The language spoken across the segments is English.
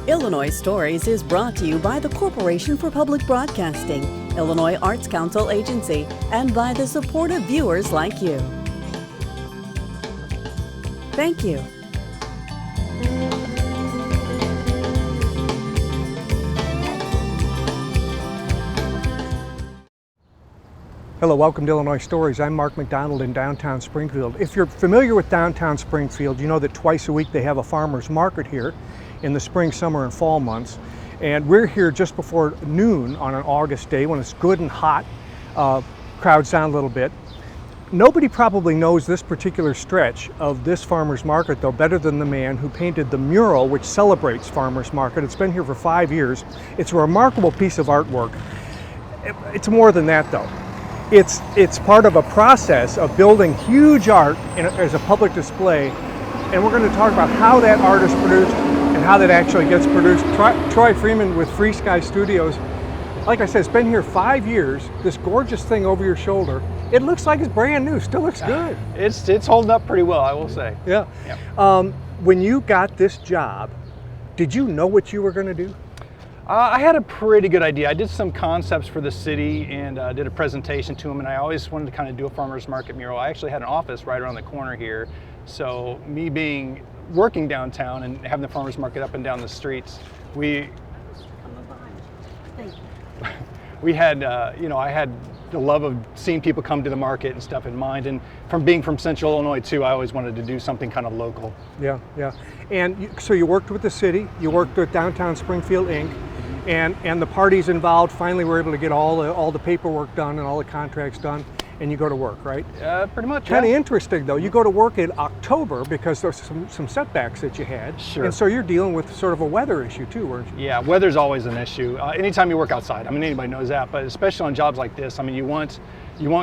Illinois Stories is brought to you by the Corporation for Public Broadcasting, Illinois Arts Council Agency, and by the supportive viewers like you. Thank you. Hello, welcome to Illinois Stories. I'm Mark McDonald in downtown Springfield. If you're familiar with downtown Springfield, you know that twice a week they have a farmer's market here in the spring, summer, and fall months. And we're here just before noon on an August day when it's good and hot. Crowds down a little bit. Nobody probably knows this particular stretch of this farmer's market, though, better than the man who painted the mural which celebrates farmer's market. It's been here for 5 years. It's a remarkable piece of artwork. It's more than that, though. It's part of a process of building huge art as a public display, and we're going to talk about how that art is produced and how that actually gets produced. Troy Freeman with Free Sky Studios. Like I said, it's been here 5 years. This gorgeous thing over your shoulder. It looks like it's brand new. Still looks good. It's holding up pretty well, I will say. Yeah. When you got this job, did you know what you were going to do? I had a pretty good idea. I did some concepts for the city and did a presentation to them, and I always wanted to kind of do a farmer's market mural. I actually had an office right around the corner here, so me working downtown and having the farmer's market up and down the streets, we had, I had the love of seeing people come to the market and stuff in mind, and from being from Central Illinois too, I always wanted to do something kind of local. Yeah. And so you worked with the city, you worked with Downtown Springfield Inc., and the parties involved finally were able to get all the paperwork done and all the contracts done, and you go to work, right? Pretty much. Kind of interesting though, you go to work in October because there's some setbacks that you had. Sure. And so you're dealing with sort of a weather issue too, weren't you? Yeah, weather's always an issue. Anytime you work outside, I mean, anybody knows that, but especially on jobs like this, I mean, you want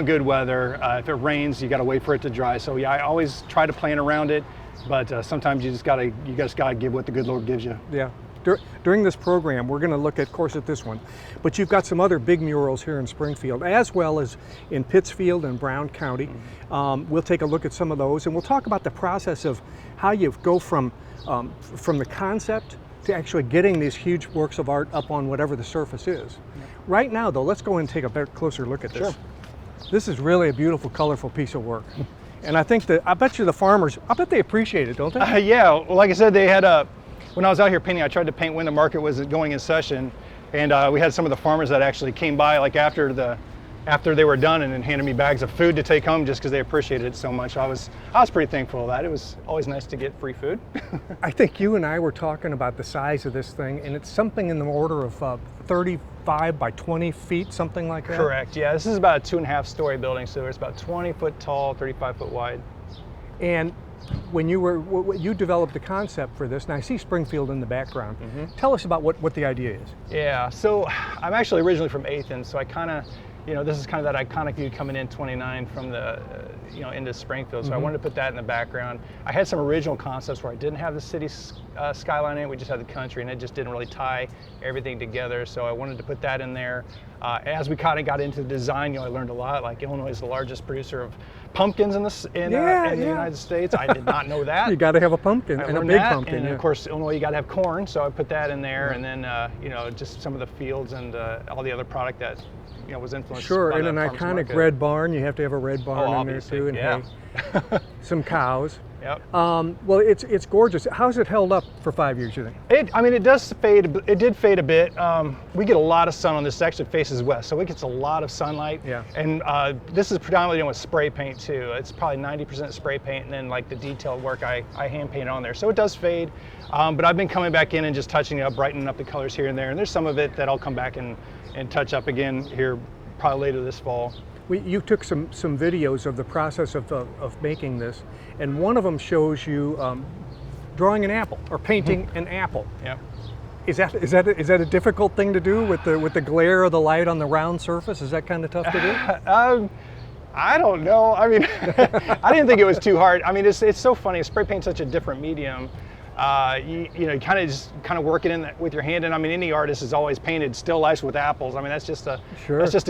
good weather. If it rains, you gotta wait for it to dry. So yeah, I always try to plan around it, but sometimes you just gotta give what the good Lord gives you. Yeah. During this program, we're going to look, of course, at this one, but you've got some other big murals here in Springfield, as well as in Pittsfield and Brown County. We'll take a look at some of those, and we'll talk about the process of how you go from the concept to actually getting these huge works of art up on whatever the surface is. Right now, though, let's go and take a closer look at this. Sure. This is really a beautiful, colorful piece of work. And I bet you the farmers, I bet they appreciate it, don't they? Yeah, well, like I said, they had when I was out here painting, I tried to paint when the market was going in session, and we had some of the farmers that actually came by like after they were done and then handed me bags of food to take home just because they appreciated it so much. I was pretty thankful of that. It was always nice to get free food. I think you and I were talking about the size of this thing, and it's something in the order of 35 by 20 feet, something like that? Correct, yeah. This is about a 2.5-story building, so it's about 20 foot tall, 35 foot wide. And when you developed the concept for this, and I see Springfield in the background, tell us about what the idea is. Yeah, so I'm actually originally from Athens, so I kind of, this is kind of that iconic view coming in 29 from the, into Springfield, so I wanted to put that in the background. I had some original concepts where I didn't have the city skyline in it, we just had the country, and it just didn't really tie everything together, so I wanted to put that in there. As we kind of got into the design, I learned a lot. Like, Illinois is the largest producer of pumpkins in the United States. I did not know that. You got to have a pumpkin, and a big pumpkin. And of course, Illinois, you got to have corn, so I put that in there, and then just some of the fields and all the the that was influenced. Sure, by and an iconic market. Red barn. You have to have a red barn in there too, and hay. Some cows. Yep. Well, it's gorgeous. How's it held up for 5 years, you think? It does fade. It did fade a bit. We get a lot of sun on this. It actually faces west, so it gets a lot of sunlight. Yeah. And this is predominantly done with spray paint too. It's probably 90% spray paint, and then like the detailed work I hand paint on there. So it does fade, but I've been coming back in and just touching it up, brightening up the colors here and there. And there's some of it that I'll come back and touch up again here probably later this fall. You took some videos of the process of making this, and one of them shows you drawing an apple or painting an apple. Yeah. Is that a difficult thing to do with the glare of the light on the round surface? Is that kind of tough to do? I don't know. I mean, I didn't think it was too hard. I mean, it's so funny. Spray paint's such a different medium. You kind of work it in with your hand, and I mean, any artist has always painted still lifes with apples. I mean, that's just a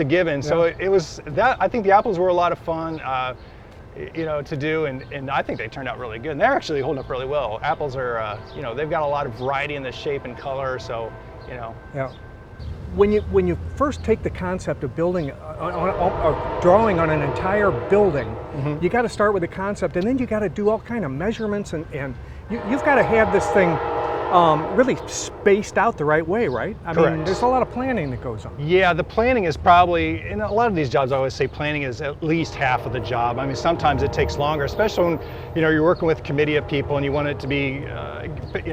given. Yeah. So it was that. I think the apples were a lot of fun. to do, and I think they turned out really good. And they're actually holding up really well. Apples are, they've got a lot of variety in the shape and color, so, Yeah. When you first take the concept of building, of drawing on an entire building, you got to start with the concept, and then you got to do all kind of measurements, and you've got to have this thing really spaced out the right way, right? I mean, there's a lot of planning that goes on. Yeah, the planning is probably, in a lot of these jobs, I always say planning is at least half of the job. I mean, sometimes it takes longer, especially when, you're working with a committee of people and you want it to be,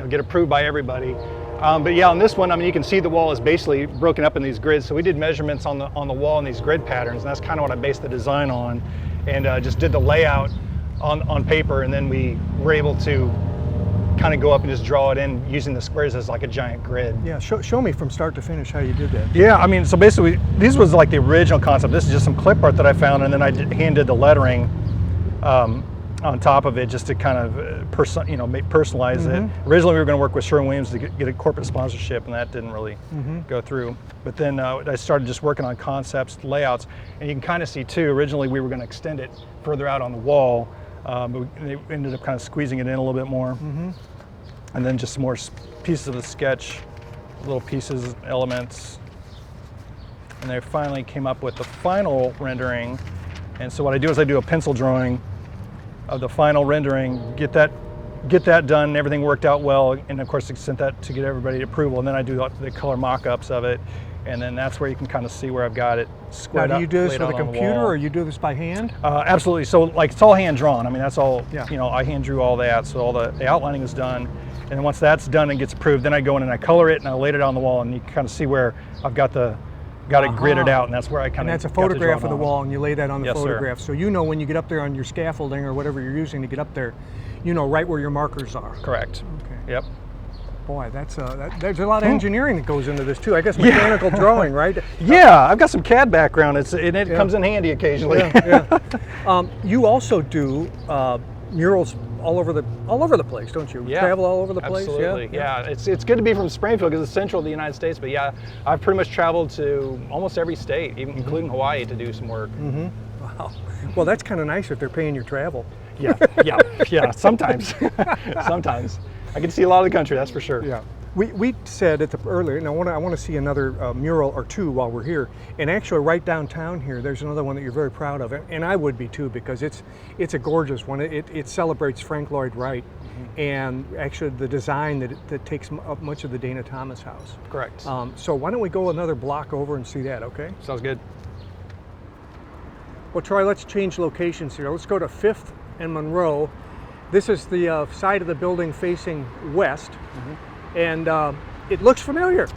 get approved by everybody. But yeah, on this one, I mean, you can see the wall is basically broken up in these grids. So we did measurements on the wall in these grid patterns, and that's kind of what I based the design on, and just did the layout on paper, and then we were able to kind of go up and just draw it in using the squares as like a giant grid. Yeah, show me from start to finish how you did that. Yeah, I mean, so basically, this was like the original concept. This is just some clip art that I found, and then I hand-did the lettering on top of it just to kind of personalize it. Originally, we were going to work with Sherwin-Williams to get a corporate sponsorship, and that didn't really go through. But then I started just working on concepts, layouts, and you can kind of see too, originally we were going to extend it further out on the wall, but they ended up kind of squeezing it in a little bit more. And then just some more pieces of the sketch, little pieces, elements. And they finally came up with the final rendering. And so what I do is I do a pencil drawing of the final rendering, get that done, everything worked out well, and of course I sent that to get everybody approval, and then I do the color mock-ups of it, and then that's where you can kind of see where I've got it squared up. Now, do you do this with a computer, or you do this by hand? Absolutely. So like it's all hand drawn. I mean, that's all. Yeah. I hand drew all that, so all the outlining is done, and then once that's done and gets approved, then I go in and I color it and I laid it on the wall, and you can kind of see where I've got it gridded out, and that's where I kind of. And that's a photograph of the wall, and you lay that on the Yes, photograph. sir. So when you get up there on your scaffolding or whatever you're using to get up there, right where your markers are. Correct. Okay. Yep. Boy, there's a lot of engineering that goes into this too. I guess mechanical drawing, right? Yeah, I've got some CAD background. It comes in handy occasionally. Yeah. You also do murals all over the place, don't you? Yeah. Travel all over the place. Absolutely. Yeah. It's good to be from Springfield because it's central of the United States. But yeah, I've pretty much traveled to almost every state, even including Hawaii, to do some work. Wow. Well, that's kind of nice if they're paying your travel. Yeah. Sometimes. Sometimes. I can see a lot of the country, that's for sure. Yeah. We said earlier, and I want to see another mural or two while we're here. And actually, right downtown here, there's another one that you're very proud of, and I would be too, because it's a gorgeous one. It celebrates Frank Lloyd Wright, and actually the design that takes up much of the Dana Thomas house. Correct. So why don't we go another block over and see that? Okay. Sounds good. Well, Troy, let's change locations here. Let's go to 5th and Monroe. This is the side of the building facing west. And it looks familiar.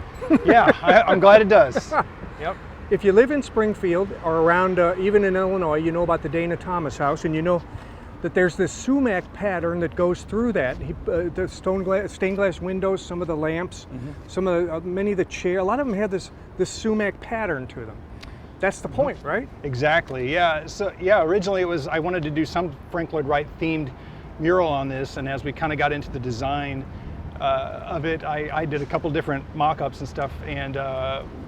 Yeah, I'm glad it does. Yep. If you live in Springfield or around, even in Illinois, you know about the Dana Thomas house, and you know that there's this sumac pattern that goes through that. The stained glass windows, some of the lamps, some of many of the chairs, a lot of them have this sumac pattern to them. That's the point, right? Exactly. Yeah. So yeah, originally I wanted to do some Frank Lloyd Wright themed mural on this, and as we kind of got into the design of it, I did a couple different mock-ups and stuff, and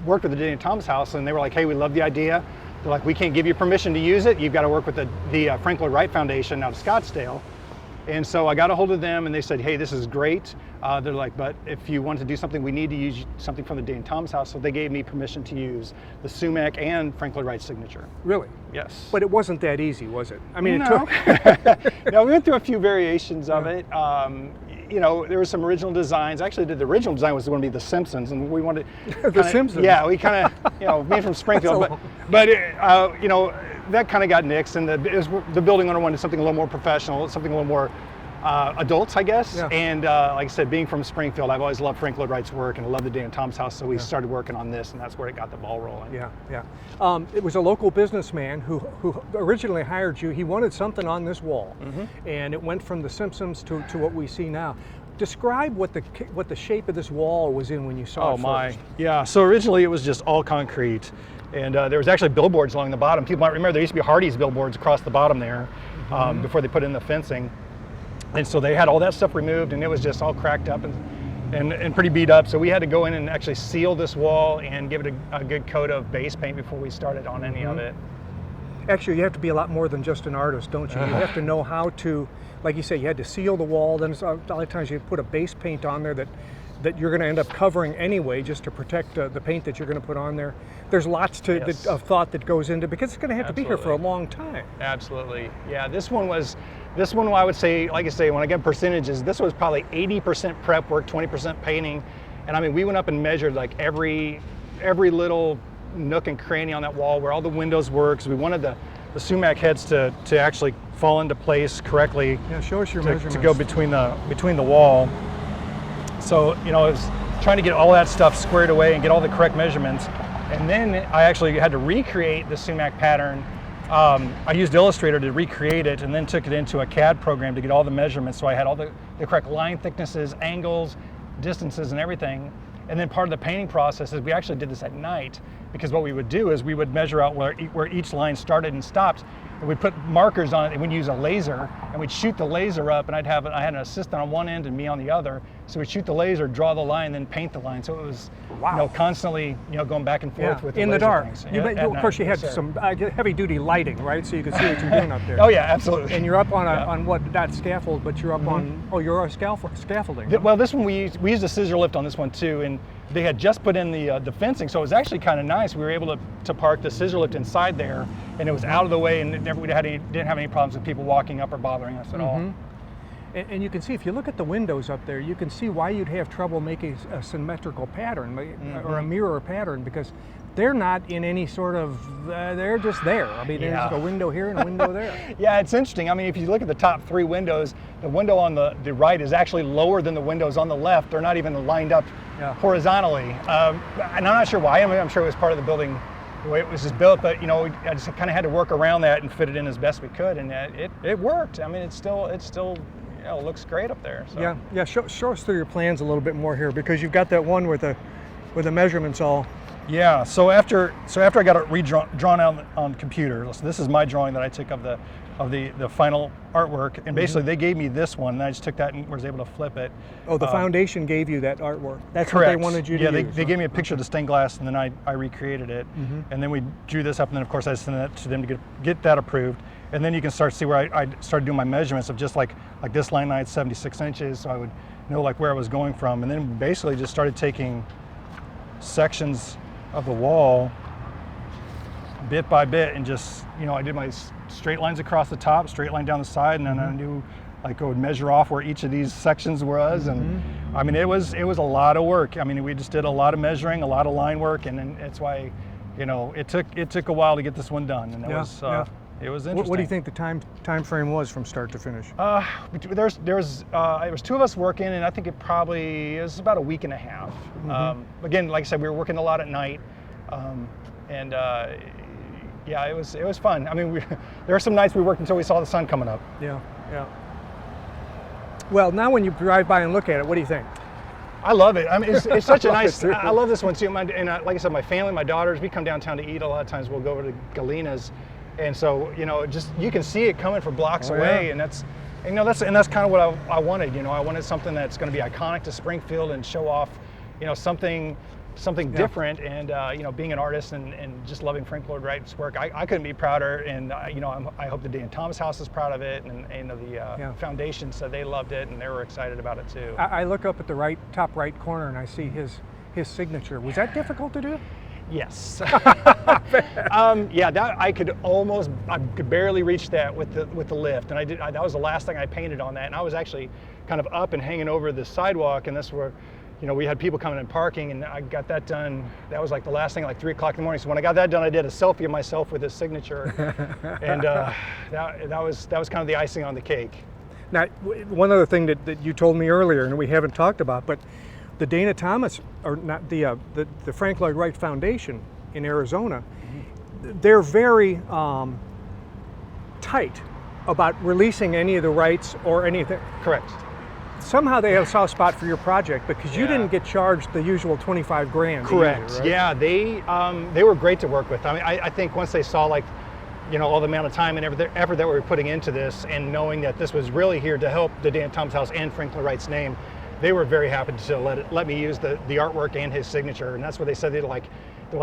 worked with the Dana Thomas house, and they were like, hey, we love the idea. They're like, we can't give you permission to use it. You've got to work with the Frank Lloyd Wright Foundation out of Scottsdale. And so I got a hold of them, and they said, hey, this is great. They're like, but if you want to do something, we need to use something from the Dana Thomas house. So they gave me permission to use the sumac and Frank Lloyd Wright's signature. Really? Yes. But it wasn't that easy, was it? I mean, no. It took... No, we went through a few variations of it. There were some original designs. Actually, the original design was going to be The Simpsons, and we wanted The Simpsons. Yeah, we kind of, being from Springfield, but that kind of got nixed, and the building owner wanted something a little more professional, something a little more adults, I guess. Yeah. And like I said, being from Springfield, I've always loved Frank Lloyd Wright's work, and I love the Dana Thomas house, so we started working on this, and that's where it got the ball rolling. Yeah. It was a local businessman who originally hired you. He wanted something on this wall, and it went from The Simpsons to what we see now. Describe what the shape of this wall was in when you saw it first. Yeah, so originally it was just all concrete, and there was actually billboards along the bottom. People might remember there used to be Hardee's billboards across the bottom there before they put in the fencing. And so they had all that stuff removed, and it was just all cracked up and pretty beat up. So we had to go in and actually seal this wall and give it a good coat of base paint before we started on any of it. Actually, you have to be a lot more than just an artist, don't you? You have to know how to, like you say, you had to seal the wall. Then a lot of times you put a base paint on there that you're going to end up covering anyway, just to protect the paint that you're going to put on there. There's lots of thought that goes into, because it's going to have to be here for a long time. Absolutely. Yeah, this one I would say, like I say, when I get percentages, this was probably 80% prep work, 20% painting. And I mean, we went up and measured like every little nook and cranny on that wall where all the windows were, because we wanted the sumac heads to actually fall into place correctly. Yeah, show us your measurements. To go between the wall. So, you know, I was trying to get all that stuff squared away and get all the correct measurements. And then I actually had to recreate the sumac pattern. I used Illustrator to recreate it, and then took it into a CAD program to get all the measurements. So I had all the correct line thicknesses, angles, distances, and everything. And then part of the painting process is we actually did this at night, because what we would do is we would measure out where each line started and stopped, and we'd put markers on it, and we'd use a laser, and we'd shoot the laser up, and I had an assistant on one end and me on the other. So we'd shoot the laser, draw the line, then paint the line. So it was, constantly, going back and forth with the in the dark. Things. Of course, you had some heavy-duty lighting, right? So you could see what you're doing up there. Oh yeah, absolutely. And you're up on what? Not scaffold, but you're up on. Oh, you're on scaffolding. Well, this one we used a scissor lift on this one too, and they had just put in the fencing, so it was actually kind of nice. We were able to park the scissor lift inside there, and it was out of the way, and didn't have any problems with people walking up or bothering us at all. And you can see, if you look at the windows up there, you can see why you'd have trouble making a symmetrical pattern or a mirror pattern, because they're not in any sort of, they're just there. I mean, there's a window here and a window there. Yeah, it's interesting. I mean, if you look at the top three windows, the window on the right is actually lower than the windows on the left. They're not even lined up horizontally. And I'm not sure why. I mean, I'm sure it was part of the building, the way it was just built, but I just kind of had to work around that and fit it in as best we could, and it worked. I mean, it's still it looks great up there. So. Yeah. Show us through your plans a little bit more here, because you've got that one with the measurements all. Yeah. So after I got it drawn out on the computer, so this is my drawing that I took of the final artwork, and basically they gave me this one, and I just took that and was able to flip it. Oh, the foundation gave you that artwork. That's correct. What they wanted you to use. Yeah, they gave me a picture of the stained glass, and then I recreated it, and then we drew this up, and then of course I sent it to them to get that approved. And then you can start to see where I started doing my measurements of just like this line I had 76 inches, so I would know like where I was going from, and then basically just started taking sections of the wall bit by bit, and just I did my straight lines across the top, straight line down the side, and then I knew like I would measure off where each of these sections was, and I mean it was a lot of work. I mean, we just did a lot of measuring, a lot of line work, and then it's why it took a while to get this one done, and it was interesting. What do you think the time frame was from start to finish? There was two of us working, and I think it was about a week and a half. Again, like I said, we were working a lot at night, and it was fun. I mean, there were some nights we worked until we saw the sun coming up. Yeah. Well, now when you drive by and look at it, what do you think? I love it. I mean, it's such a nice. I love this one too. Like I said, my family, my daughters, we come downtown to eat. A lot of times we'll go over to Galina's. And so, just you can see it coming from blocks away, and that's kind of what I wanted. I wanted something that's going to be iconic to Springfield and show off, something different. And being an artist and just loving Frank Lloyd Wright's work, I couldn't be prouder. And I hope the Dan Thomas House is proud of it, and the foundation said they loved it and they were excited about it too. I look up at the top right corner and I see his signature. Was that difficult to do? Yes. I could barely reach that with the lift, and that was the last thing I painted on that, and I was actually kind of up and hanging over the sidewalk, and that's where we had people coming and parking, and I got that done. That was like the last thing at like 3 o'clock in the morning. So when I got that done, I did a selfie of myself with his signature, and that was kind of the icing on the cake. Now, one other thing that you told me earlier, and we haven't talked about, but the Dana Thomas, or not the Frank Lloyd Wright Foundation in Arizona, they're very tight about releasing any of the rights or anything. Correct. Somehow they have a soft spot for your project, because you didn't get charged the usual 25 grand. Correct. Either, right? Yeah, they were great to work with. I mean, I think once they saw all the amount of time and effort that we were putting into this, and knowing that this was really here to help the Dan Thomas House and Frank Lloyd Wright's name, they were very happy to let me use the artwork and his signature, and that's what they said. They're like,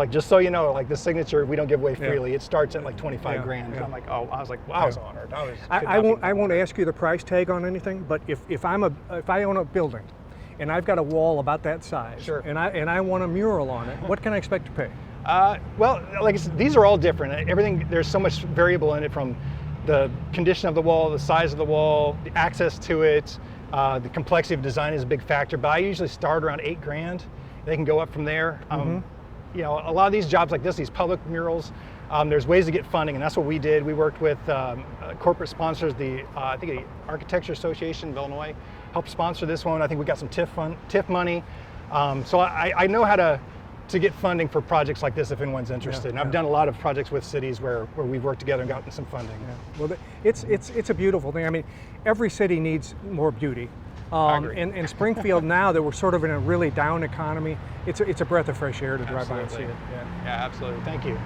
just so you know, like the signature we don't give away freely. It starts at like 25 grand. Yeah. I'm like, oh, I was like, well, I was honored. I won't ask you the price tag on anything, but if I own a building, and I've got a wall about that size, sure, and I want a mural on it, what can I expect to pay? Well, like I said, these are all different. Everything, there's so much variable in it, from the condition of the wall, the size of the wall, the access to it, the complexity of design is a big factor. But I usually start around 8 grand. They can go up from there. You know, a lot of these jobs like this, these public murals, there's ways to get funding, and that's what we did. We worked with corporate sponsors. I think the Architecture Association of Illinois helped sponsor this one. I think we got some TIF money. So I know how to get funding for projects like this if anyone's interested. And I've done a lot of projects with cities where we've worked together and gotten some funding. Yeah. Well, it's a beautiful thing. I mean, every city needs more beauty. And Springfield, now that we're sort of in a really down economy, it's a breath of fresh air to drive by and see it. Yeah, absolutely. Thank you.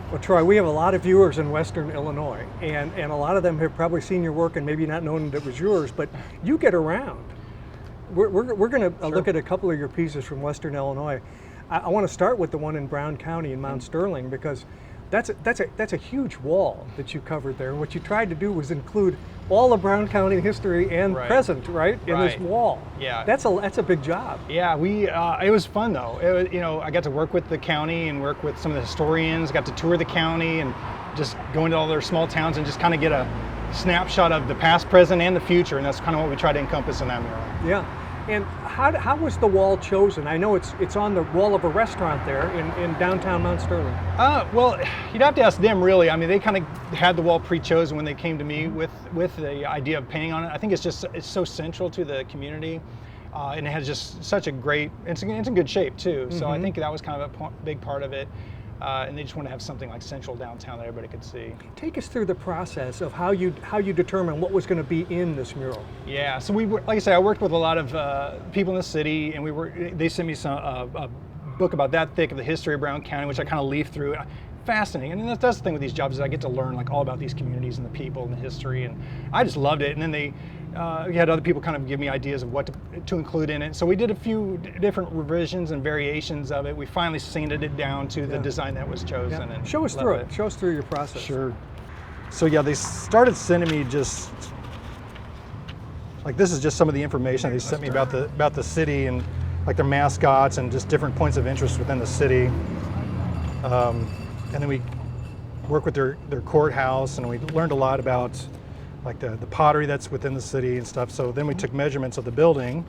Well, Troy, we have a lot of viewers in Western Illinois, and a lot of them have probably seen your work and maybe not known that it was yours, but you get around. We're going to look at a couple of your pieces from Western Illinois. I want to start with the one in Brown County in Mount Sterling, because that's a huge wall that you covered there. What you tried to do was include all of Brown County history and present, in this wall. Yeah, that's a big job. Yeah, it was fun though. I got to work with the county and work with some of the historians. Got to tour the county and just go into all their small towns and just kind of get a snapshot of the past, present, and the future. And that's kind of what we try to encompass in that mural. Yeah. And how was the wall chosen? I know it's on the wall of a restaurant there in downtown Mount Sterling. Well, you'd have to ask them really. I mean, they kind of had the wall pre-chosen when they came to me with the idea of painting on it. I think it's so central to the community, and it has just such a great. It's in good shape too. So I think that was kind of a big part of it. And they just want to have something like central downtown that everybody could see. Take us through the process of how you determine what was going to be in this mural. Yeah, so like I said, I worked with a lot of people in the city, and they sent me a book about that thick of the history of Brown County, which I kind of leafed through. Fascinating, and that's the thing with these jobs, is I get to learn like all about these communities and the people and the history, and I just loved it. And then we had other people kind of give me ideas of what to include in it. So we did a few different revisions and variations of it. We finally sanded it down to the design that was chosen. And show us through it. Show us through your process. Sure. So yeah, they started sending me just like, this is just some of the information they sent me about the city and like their mascots and just different points of interest within the city. And then we work with their courthouse, and we learned a lot about like the pottery that's within the city and stuff. So then we took measurements of the building,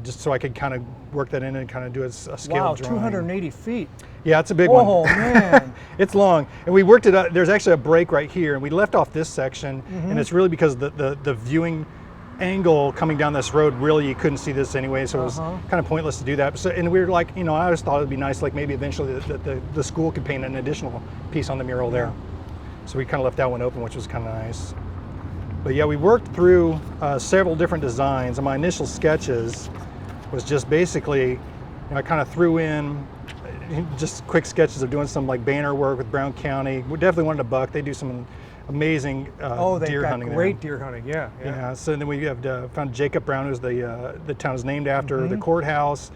just so I could kind of work that in and kind of do a scale drawing. 280 feet. Yeah, it's a big one. Oh man. It's long. And we worked it out. There's actually a break right here, and we left off this section, and it's really because the viewing angle coming down this road, really you couldn't see this anyway, so it was kind of pointless to do that. So, and we were like, I always thought it'd be nice, like maybe eventually the school could paint an additional piece on the mural there. So we kind of left that one open, which was kind of nice. But yeah, we worked through several different designs, and my initial sketches was just basically, I kind of threw in just quick sketches of doing some like banner work with Brown County. We definitely wanted a buck. They do some amazing deer hunting there. Great deer hunting, yeah. So then we have found Jacob Brown, who's the town is named after, the courthouse,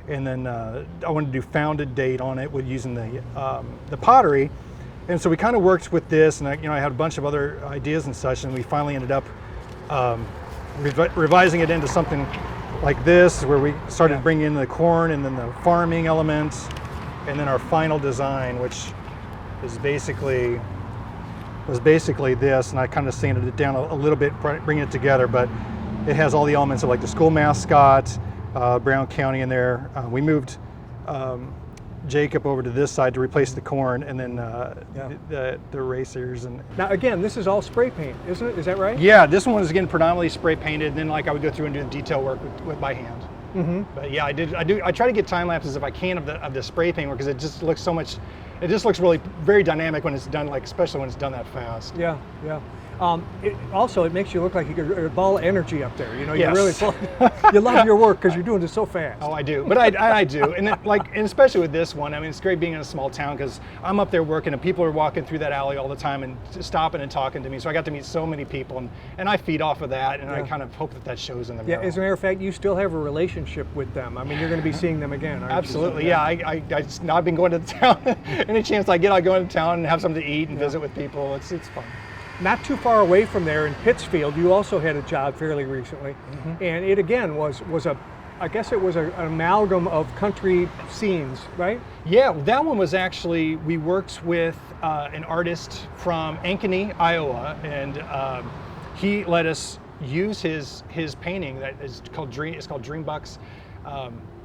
and then I wanted to do founded date on it with using the pottery, and so we kind of worked with this, and I had a bunch of other ideas and such, and we finally ended up revising it into something like this, where we started bringing in the corn and then the farming elements, and then our final design, which is basically this, and I kind of sanded it down a little bit, bringing it together, but it has all the elements of like the school mascot, Brown County in there. We moved Jacob over to this side to replace the corn, and then the racers. And now again, this is all spray paint, isn't it? Is that right? Yeah, this one is again predominantly spray painted, and then like I would go through and do the detail work with by hand. But yeah, I try to get time lapses if I can of the spray paint work, because it just looks really very dynamic when it's done, like especially when it's done that fast. Yeah. Also, it makes you look like you're a ball of energy up there. You know, Yes. you're really full. You love your work because you're doing it so fast. Oh, I do, but I do, and and especially with this one, I mean, it's great being in a small town because I'm up there working, and people are walking through that alley all the time and stopping and talking to me. So I got to meet so many people, and I feed off of that, and I kind of hope that shows in the mural. Yeah, as a matter of fact, you still have a relationship with them. I mean, you're going to be seeing them again, aren't Absolutely, you? yeah. I've been going to the town. Any chance I get, I go into town and have something to eat and visit with people. It's fun. Not too far away from there in Pittsfield, you also had a job fairly recently, and it again was I guess it was an amalgam of country scenes, right? Yeah, that one was actually, we worked with an artist from Ankeny, Iowa, and he let us use his painting that is called Dream Bucks.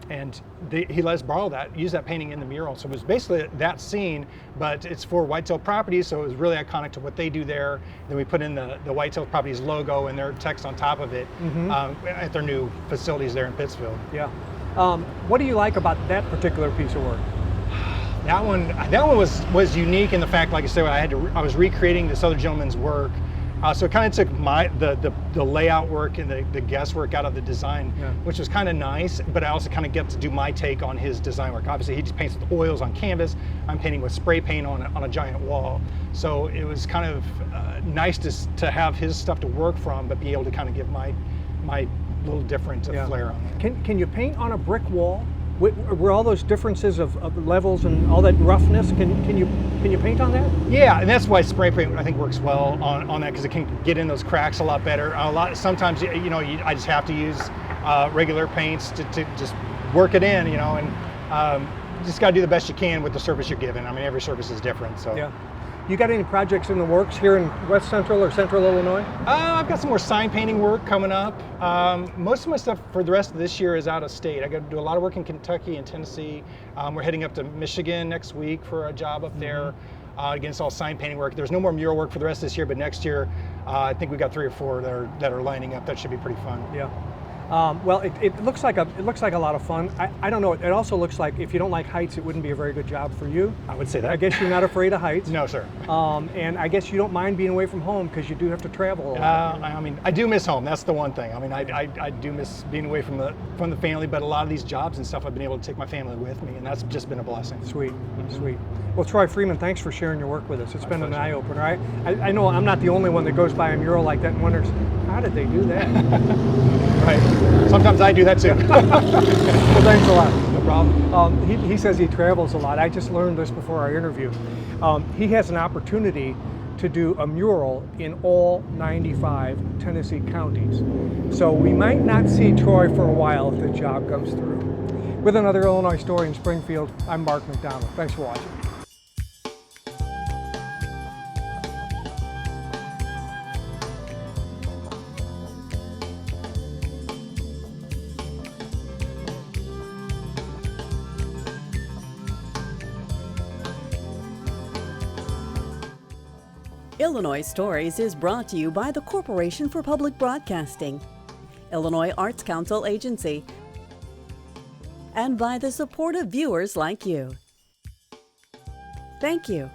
And he let us borrow that, use that painting in the mural. So it was basically that scene, but it's for Whitetail Properties, so it was really iconic to what they do there. Then we put in the Whitetail Properties logo and their text on top of it at their new facilities there in Pittsfield. Yeah. What do you like about that particular piece of work? That one was unique in the fact, like I said, I was recreating this other gentleman's work. So it kind of took the layout work and the guesswork out of the design, which was kind of nice, but I also kind of get to do my take on his design work. Obviously, he just paints with oils on canvas. I'm painting with spray paint on a giant wall. So it was kind of nice to have his stuff to work from, but be able to kind of give my little different flair on it. Can you paint on a brick wall? Were all those differences of levels and all that roughness, can you paint on that? Yeah, and that's why spray paint I think works well on that, because it can get in those cracks a lot better. Sometimes I just have to use regular paints to just work it in, and just got to do the best you can with the surface you're given. I mean, every surface is different, so. Yeah. You got any projects in the works here in West Central or Central Illinois? I've got some more sign painting work coming up. Most of my stuff for the rest of this year is out of state. I got to do a lot of work in Kentucky and Tennessee. We're heading up to Michigan next week for a job up there. Again, it's all sign painting work. There's no more mural work for the rest of this year, but next year, I think we've got 3 or 4 that are lining up. That should be pretty fun. Yeah. Well, it looks like a lot of fun. I don't know. It also looks like if you don't like heights, it wouldn't be a very good job for you. I would say that. I guess you're not afraid of heights. No, sir. And I guess you don't mind being away from home because you do have to travel a lot. I mean, I do miss home. That's the one thing. I mean, I do miss being away from the family, but a lot of these jobs and stuff, I've been able to take my family with me, and that's just been a blessing. Sweet, sweet. Well, Troy Freeman, thanks for sharing your work with us. It's been an eye-opener. I know I'm not the only one that goes by a mural like that and wonders, how did they do that? Right. Sometimes I do that too. Well, thanks a lot. No problem. He says he travels a lot. I just learned this before our interview. He has an opportunity to do a mural in all 95 Tennessee counties. So we might not see Troy for a while if the job comes through. With another Illinois story in Springfield, I'm Mark McDonald. Thanks for watching. Illinois Stories is brought to you by the Corporation for Public Broadcasting, Illinois Arts Council Agency, and by the support of viewers like you. Thank you.